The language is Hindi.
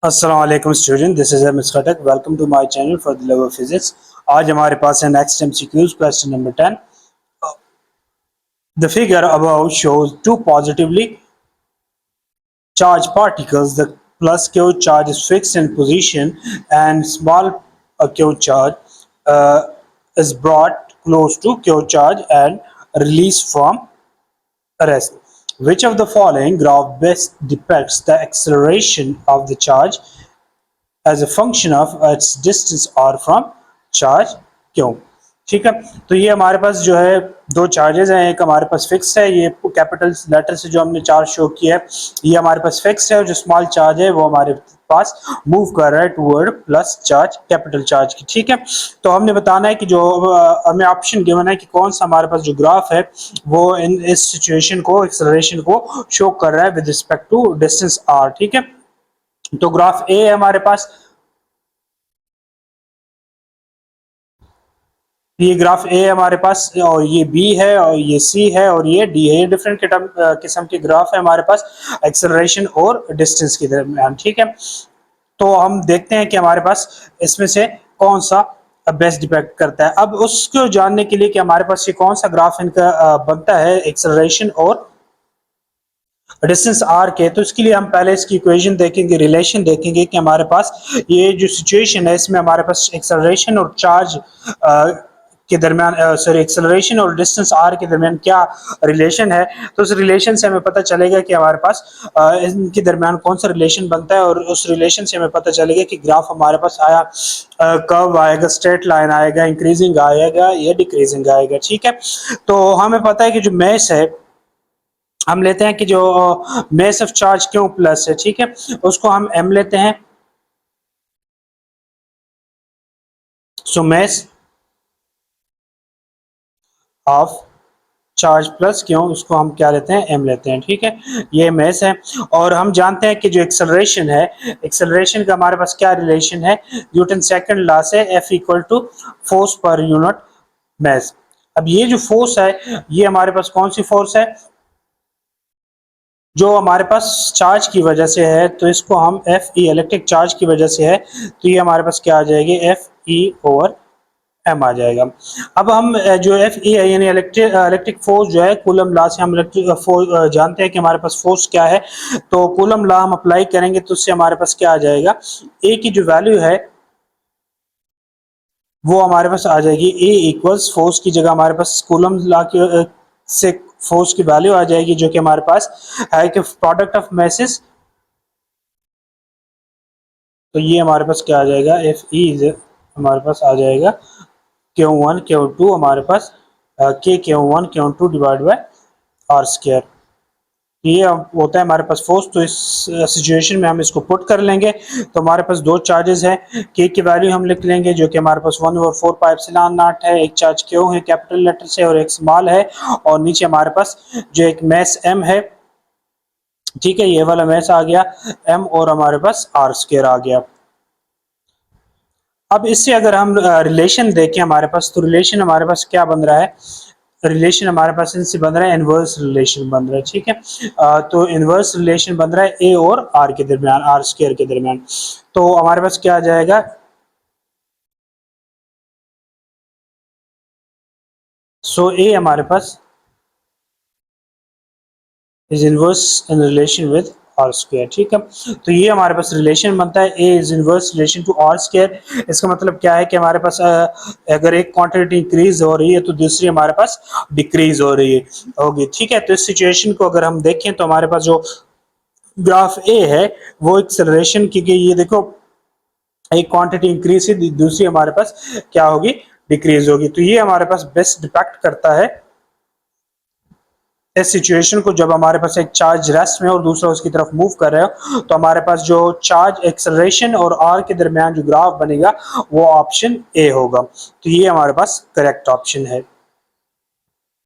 अस्सलाम वालेकुम student, this is MS Khattak. Welcome to my channel for the love of physics. आज हमारे पास है next MCQs question number 10। The figure above shows two positively charged particles. The plus q charge is fixed in position and small q charge uh, is brought close to q charge and released from rest. Which of the following graph best depicts the acceleration of the charge as a function of its distance r from charge q? ठीक है, तो ये हमारे पास जो है दो चार्जेस हैं। एक हमारे पास फिक्स है, ये कैपिटल लेटर से जो हमने चार्ज शो किया है ये हमारे पास फिक्स है, और जो स्मॉल चार्ज है वो हमारे पास मूव कर रहा है toward plus charge, capital charge की। ठीक है, तो हमने बताना है कि जो हमें ऑप्शन गिवन है कि कौन सा हमारे पास जो ग्राफ है वो इस सिचुएशन को, एक्सेलरेशन को शो कर रहा है with respect to distance R. ठीक है, तो ग्राफ ए है हमारे पास, ये ग्राफ ए है हमारे पास, और ये बी है, और ये सी है, और ये डी है। ये डिफरेंट किस्म के ग्राफ है हमारे पास एक्सेलरेशन और डिस्टेंस के दरमियान। ठीक है, तो हम देखते हैं कि हमारे पास इसमें से कौन सा बेस्ट डिपेक्ट करता है। अब उसको जानने के लिए कि हमारे पास ये कौन सा ग्राफ इनका बनता है एक्सेलरेशन और डिस्टेंस आर के, तो इसके लिए हम पहले इसकी इक्वेशन देखेंगे, रिलेशन देखेंगे कि हमारे पास ये जो सिचुएशन है इसमें हमारे पास एक्सेलरेशन और चार्ज के दरमियान, सॉरी, एक्सेलरेशन और डिस्टेंस आर के दरमियान क्या रिलेशन है। तो उस रिलेशन से हमें पता चलेगा कि हमारे पास इनके दरमियान कौन सा रिलेशन बनता है, और उस रिलेशन से हमें पता चलेगा कि ग्राफ हमारे पास आया कब आएगा, स्ट्रेट लाइन आएगा, इंक्रीजिंग आएगा या डिक्रीजिंग आएगा। ठीक है, तो हमें पता है कि जो मेस है, हम लेते हैं कि जो mess of charge Q plus है, ठीक है, उसको हम एम लेते हैं। सो मेस ऑफ चार्ज प्लस क्यों, उसको हम क्या लेते हैं, एम लेते हैं। ठीक है, ये मेस है, और हम जानते हैं कि जो एक्सेलरेशन है, एक्सेलरेशन का हमारे पास क्या रिलेशन है, न्यूटन सेकंड लॉ से, F equal to force per unit mass. अब ये जो फोर्स है ये हमारे पास कौन सी फोर्स है, जो हमारे पास चार्ज की वजह से है, तो इसको हम एफ ई, इलेक्ट्रिक चार्ज की वजह से है, तो ये हमारे पास क्या आ जाएगी, एफ ई ओवर एम आ जाएगा। अब हम जो एफ ई है यानी इलेक्ट्रिक फोर्स जो है, कूलम लॉ से हम इलेक्ट्रिक फोर्स जानते हैं कि हमारे पास फोर्स क्या है, तो कूलम लॉ हम अप्लाई करेंगे तो उससे हमारे पास क्या आ जाएगा, ए की जो वैल्यू है वो हमारे पास आ जाएगी, ए इक्वल्स फोर्स की जगह हमारे पास कूलम लॉ की से फोर्स की वैल्यू आ जाएगी, जो कि हमारे पास है कि प्रोडक्ट ऑफ मैसेस, तो ये हमारे पास क्या आ जाएगा, एफ ई हमारे पास आ जाएगा Q1 Q2 हमारे पास के Q1 Q2 divide by are square. ये होता है हमारे पास फोर्स। तो इस सिचुएशन में हम इसको पुट कर लेंगे, तो हमारे पास दो चार्जेस हैं, के की वैल्यू हम लिख लेंगे जो कि हमारे पास 1/4 पाई एप्सिलॉन नॉट है, एक चार्ज क्यू है कैपिटल लेटर से और एक स्मॉल है, और नीचे हमारे पास जो एक मैस एम है। ठीक है, ये वाला मैस आ गया एम, और हमारे पास आर स्क्वायर आ गया। अब इससे अगर हम रिलेशन देखें हमारे पास, तो रिलेशन हमारे पास क्या बन रहा है, रिलेशन हमारे पास इनसे बन रहा है इनवर्स रिलेशन बन रहा है। ठीक है, तो इनवर्स रिलेशन बन रहा है ए और आर के दरमियान, आर स्क्वायर के दरमियान। तो हमारे पास क्या आ जाएगा, सो ए हमारे पास is inverse in relation with R square. ठीक है, तो ये हमारे पास रिलेशन बनता है, A is inverse relation to R square. इसका मतलब क्या है कि हमारे पास अगर एक क्वांटिटी इंक्रीज हो रही है तो दूसरी हमारे पास डिक्रीज हो रही है होगी। ठीक है, तो इस सिचुएशन को अगर हम देखें तो हमारे पास जो ग्राफ ए है वो एक्सेलरेशन की, ये देखो एक क्वांटिटी इंक्रीज है, दूसरी हमारे पास क्या होगी, डिक्रीज होगी। तो ये हमारे पास बेस्ट डिपेक्ट करता है इस सिचुएशन को, जब हमारे पास एक चार्ज रेस्ट में और दूसरा उसकी तरफ मूव कर रहे हो, तो हमारे पास जो चार्ज एक्सेलरेशन और आर के दरमियान जो ग्राफ बनेगा वो ऑप्शन ए होगा। तो ये हमारे पास करेक्ट ऑप्शन है।